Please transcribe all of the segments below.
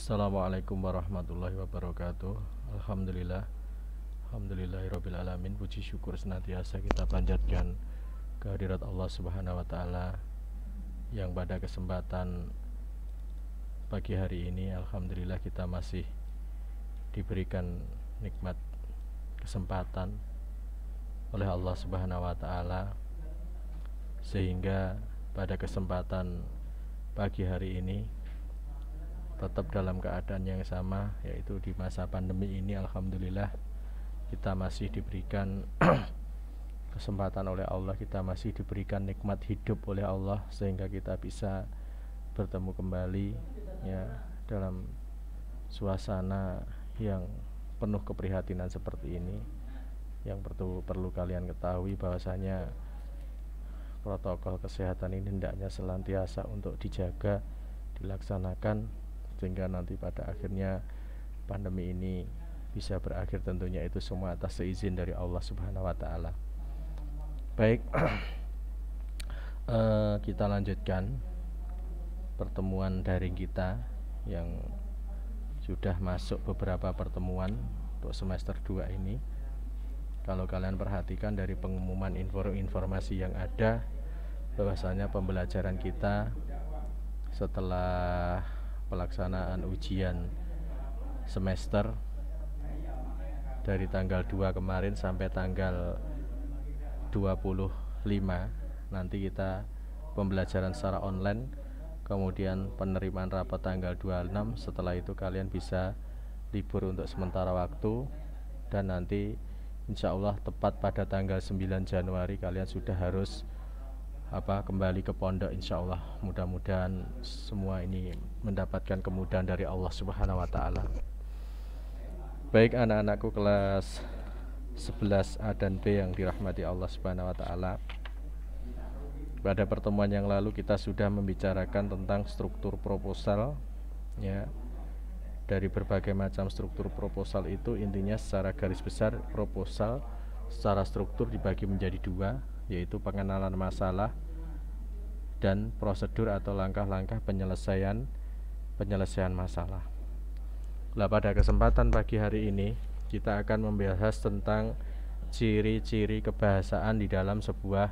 Assalamualaikum warahmatullahi wabarakatuh. Alhamdulillah, alhamdulillahirabbil alamin. Puji syukur senantiasa kita panjatkan kehadirat Allah Subhanahu wa taala yang pada kesempatan pagi hari ini alhamdulillah kita masih diberikan nikmat kesempatan oleh Allah Subhanahu wa taala, sehingga pada kesempatan pagi hari ini tetap dalam keadaan yang sama, yaitu di masa pandemi ini alhamdulillah kita masih diberikan kesempatan oleh Allah, kita masih diberikan nikmat hidup oleh Allah, sehingga kita bisa bertemu kembali ya dalam suasana yang penuh keprihatinan seperti ini. Yang perlu kalian ketahui bahwasanya protokol kesehatan ini hendaknya senantiasa untuk dijaga, dilaksanakan, sehingga nanti pada akhirnya pandemi ini bisa berakhir, tentunya itu semua atas seizin dari Allah Subhanahu wa taala. Baik, kita lanjutkan pertemuan daring kita yang sudah masuk beberapa pertemuan untuk semester 2 ini. Kalau kalian perhatikan dari pengumuman informasi yang ada, bahwasanya pembelajaran kita setelah pelaksanaan ujian semester dari tanggal 2 kemarin sampai tanggal 25, nanti kita pembelajaran secara online, kemudian penerimaan rapat tanggal 26. Setelah itu kalian bisa libur untuk sementara waktu, dan nanti insya Allah tepat pada tanggal 9 Januari kalian sudah harus kembali ke pondok, insya Allah. Mudah-mudahan semua ini mendapatkan kemudahan dari Allah Subhanahu wa taala. Baik anak-anakku kelas 11 A dan B yang dirahmati Allah Subhanahu wa taala, pada pertemuan yang lalu kita sudah membicarakan tentang struktur proposal ya. Dari berbagai macam struktur proposal itu, intinya secara garis besar proposal secara struktur dibagi menjadi dua, yaitu pengenalan masalah dan prosedur atau langkah-langkah penyelesaian masalah. Nah, pada kesempatan pagi hari ini kita akan membahas tentang ciri-ciri kebahasaan di dalam sebuah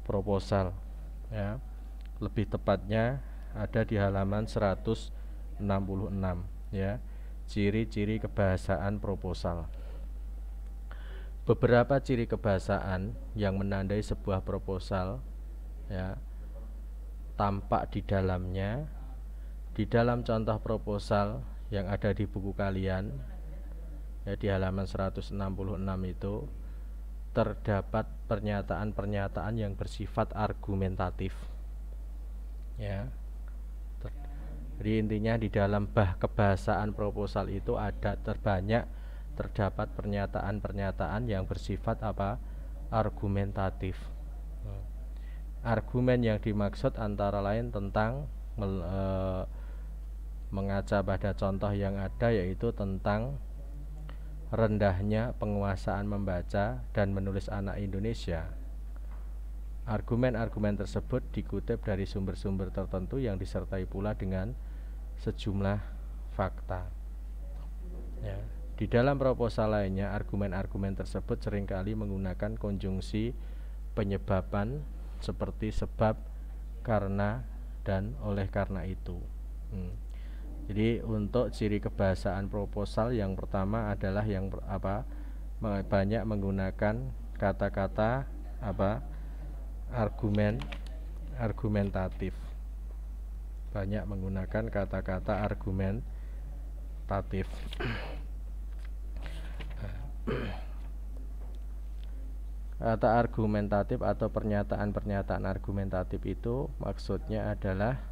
proposal ya. Lebih tepatnya ada di halaman 166 ya, ciri-ciri kebahasaan proposal. Beberapa ciri kebahasaan yang menandai sebuah proposal ya tampak di dalamnya. Di dalam contoh proposal yang ada di buku kalian ya, di halaman 166 itu terdapat pernyataan-pernyataan yang bersifat argumentatif ya. Jadi intinya di dalam kebahasaan proposal itu terdapat pernyataan-pernyataan yang bersifat argumentatif. Argumen yang dimaksud antara lain tentang mengaca pada contoh yang ada, yaitu tentang rendahnya penguasaan membaca dan menulis anak Indonesia. Argumen-argumen tersebut dikutip dari sumber-sumber tertentu yang disertai pula dengan sejumlah fakta ya. Di dalam proposal lainnya, argumen-argumen tersebut seringkali menggunakan konjungsi penyebaban seperti sebab, karena, dan oleh karena itu. Jadi untuk ciri kebahasaan proposal yang pertama adalah yang banyak menggunakan kata-kata argumentatif. Banyak menggunakan kata-kata argumentatif. Kata argumentatif atau pernyataan-pernyataan argumentatif itu maksudnya adalah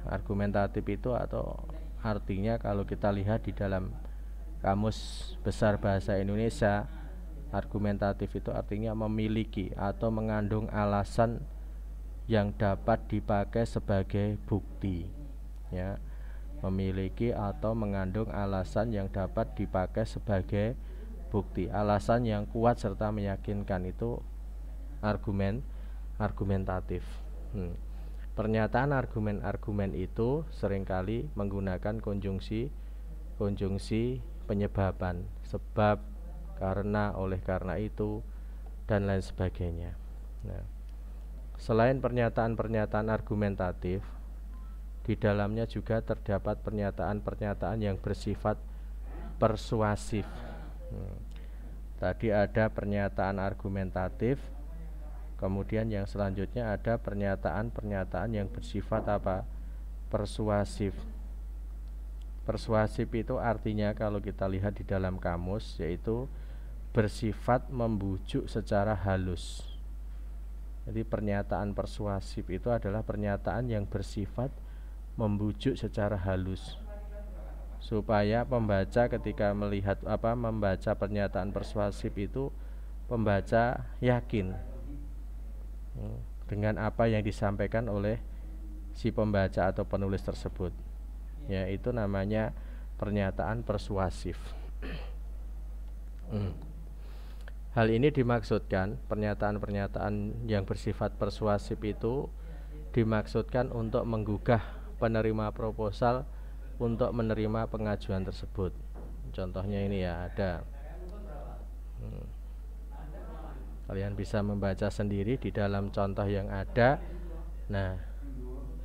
argumentatif itu atau artinya kalau kita lihat di dalam Kamus Besar Bahasa Indonesia, argumentatif itu artinya memiliki atau mengandung alasan yang dapat dipakai sebagai bukti ya. Memiliki atau mengandung alasan yang dapat dipakai sebagai bukti, alasan yang kuat serta meyakinkan, itu argumentatif. Pernyataan argumen-argumen itu seringkali menggunakan konjungsi penyebaban, sebab, karena, oleh karena itu, dan lain sebagainya. Nah, selain pernyataan-pernyataan argumentatif, di dalamnya juga terdapat pernyataan-pernyataan yang bersifat persuasif. Tadi ada pernyataan argumentatif, kemudian yang selanjutnya ada pernyataan-pernyataan yang bersifat apa? Persuasif. Persuasif itu artinya kalau kita lihat di dalam kamus, yaitu bersifat membujuk secara halus. Jadi pernyataan persuasif itu adalah pernyataan yang bersifat membujuk secara halus, supaya pembaca ketika membaca pernyataan persuasif itu, pembaca yakin dengan apa yang disampaikan oleh si pembaca atau penulis tersebut. Ya, itu namanya pernyataan persuasif. Hal ini dimaksudkan, pernyataan-pernyataan yang bersifat persuasif itu dimaksudkan untuk menggugah penerima proposal untuk menerima pengajuan tersebut. Contohnya ini ya, ada. Kalian bisa membaca sendiri di dalam contoh yang ada. Nah,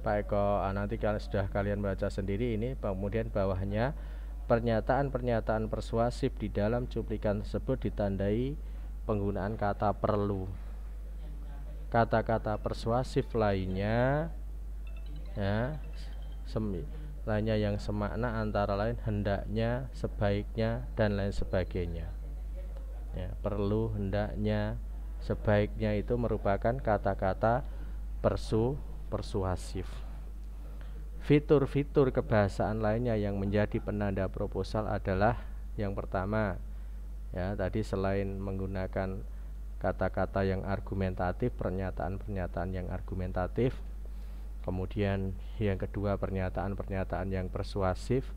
Pak Eko, nanti kalau sudah kalian baca sendiri ini, kemudian bawahnya pernyataan-pernyataan persuasif di dalam cuplikan tersebut ditandai penggunaan kata perlu. Kata-kata persuasif lainnya, ya, lainnya yang semakna antara lain hendaknya, sebaiknya, dan lain sebagainya. Ya, perlu, hendaknya, sebaiknya itu merupakan kata-kata persuasif. Fitur-fitur kebahasaan lainnya yang menjadi penanda proposal adalah yang pertama, ya, tadi selain menggunakan kata-kata yang argumentatif, pernyataan-pernyataan yang argumentatif, kemudian yang kedua pernyataan-pernyataan yang persuasif.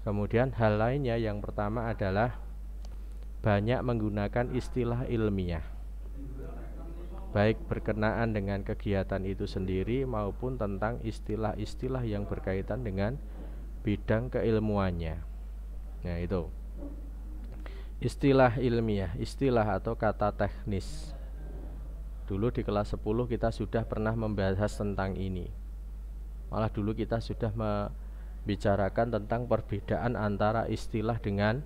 Kemudian hal lainnya yang pertama adalah banyak menggunakan istilah ilmiah, baik berkenaan dengan kegiatan itu sendiri maupun tentang istilah-istilah yang berkaitan dengan bidang keilmuannya. Nah, itu istilah ilmiah, istilah atau kata teknis. Dulu di kelas 10 kita sudah pernah membahas tentang ini. Malah dulu kita sudah membicarakan tentang perbedaan antara istilah dengan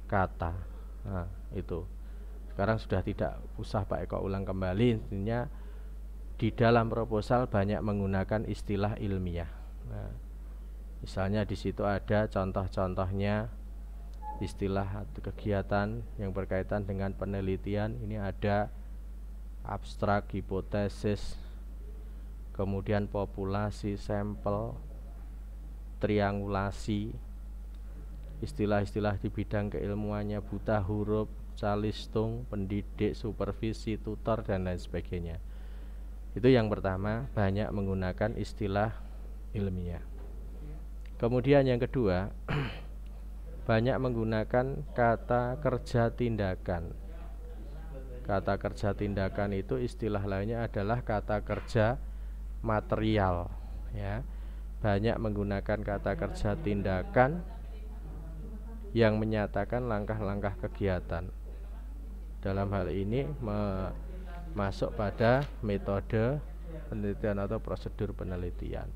kata. Nah, itu sekarang sudah tidak usah Pak Eko ulang kembali. Intinya di dalam proposal banyak menggunakan istilah ilmiah. Nah, misalnya di situ ada contoh-contohnya istilah atau kegiatan yang berkaitan dengan penelitian. Ini ada abstrak, hipotesis, kemudian populasi, sampel, triangulasi. Istilah-istilah di bidang keilmuannya buta huruf, calistung, pendidik, supervisi, tutor, dan lain sebagainya. Itu yang pertama, banyak menggunakan istilah ilmiah. Kemudian yang kedua, banyak menggunakan kata kerja tindakan. Kata kerja tindakan itu istilah lainnya adalah kata kerja material, ya. Banyak menggunakan kata kerja tindakan yang menyatakan langkah-langkah kegiatan. Dalam hal ini masuk pada metode penelitian atau prosedur penelitian.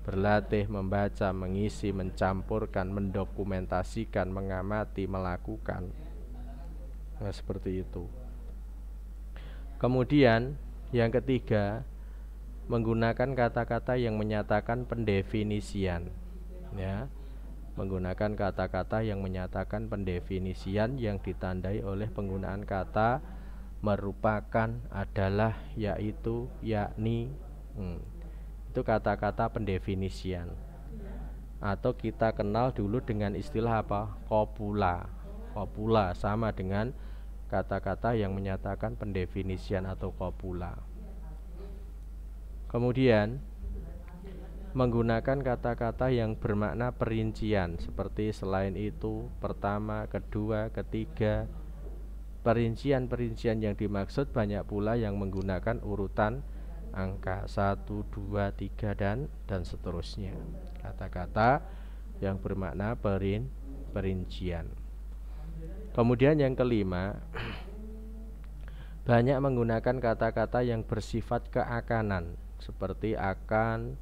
Berlatih, membaca, mengisi, mencampurkan, mendokumentasikan, mengamati, melakukan. Nah, seperti itu. Kemudian yang ketiga, menggunakan kata-kata yang menyatakan pendefinisian, ya. Menggunakan kata-kata yang menyatakan pendefinisian yang ditandai oleh penggunaan kata merupakan, adalah, yaitu, yakni. Itu kata-kata pendefinisian. Atau kita kenal dulu dengan istilah apa? Kopula. Kopula sama dengan kata-kata yang menyatakan pendefinisian atau kopula. Kemudian menggunakan kata-kata yang bermakna perincian, seperti selain itu, pertama, kedua, ketiga. Perincian-perincian yang dimaksud banyak pula yang menggunakan urutan angka 1, 2, 3 dan seterusnya. Kata-kata yang bermakna perincian. Kemudian yang kelima, banyak menggunakan kata-kata yang bersifat keakanan, seperti akan,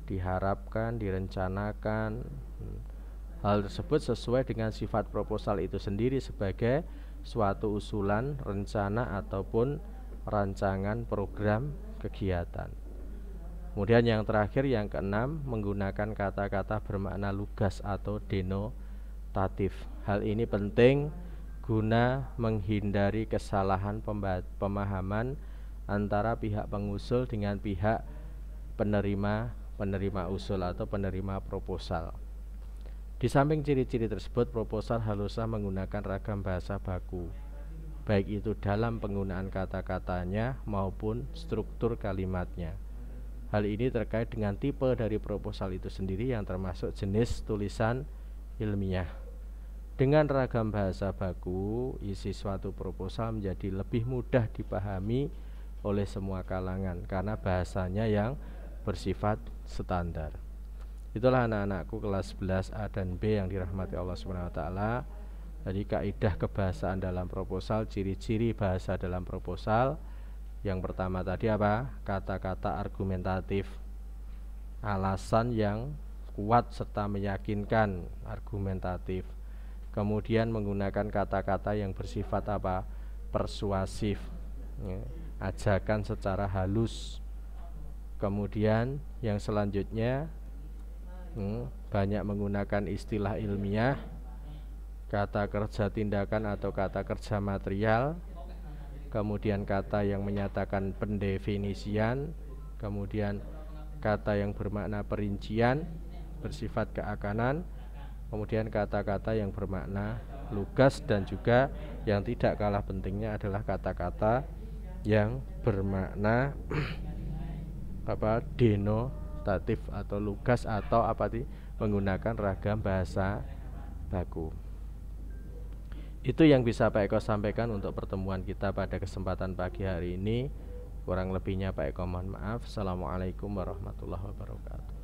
diharapkan, direncanakan. Hal tersebut sesuai dengan sifat proposal itu sendiri sebagai suatu usulan, rencana ataupun rancangan program kegiatan. Kemudian yang terakhir, yang keenam, menggunakan kata-kata bermakna lugas atau denotatif. Hal ini penting guna menghindari kesalahan pemahaman antara pihak pengusul dengan pihak penerima usul atau penerima proposal. Di samping ciri-ciri tersebut, proposal haruslah menggunakan ragam bahasa baku, baik itu dalam penggunaan kata-katanya maupun struktur kalimatnya. Hal ini terkait dengan tipe dari proposal itu sendiri yang termasuk jenis tulisan ilmiah. Dengan ragam bahasa baku, isi suatu proposal menjadi lebih mudah dipahami oleh semua kalangan karena bahasanya yang bersifat standar. Itulah anak-anakku kelas 11A dan B yang dirahmati Allah SWT. Jadi kaidah kebahasaan dalam proposal, ciri-ciri bahasa dalam proposal. Yang pertama tadi apa? Kata-kata argumentatif, alasan yang kuat serta meyakinkan, argumentatif. Kemudian menggunakan kata-kata yang bersifat apa? Persuasif, ya, ajakan secara halus. Kemudian yang selanjutnya banyak menggunakan istilah ilmiah, kata kerja tindakan atau kata kerja material, kemudian kata yang menyatakan pendefinisian, kemudian kata yang bermakna perincian, bersifat keakanan, kemudian kata-kata yang bermakna lugas, dan juga yang tidak kalah pentingnya adalah kata-kata yang bermakna denotatif atau lugas atau menggunakan ragam bahasa baku. Itu yang bisa Pak Eko sampaikan untuk pertemuan kita pada kesempatan pagi hari ini. Kurang lebihnya Pak Eko mohon maaf. Assalamualaikum warahmatullahi wabarakatuh.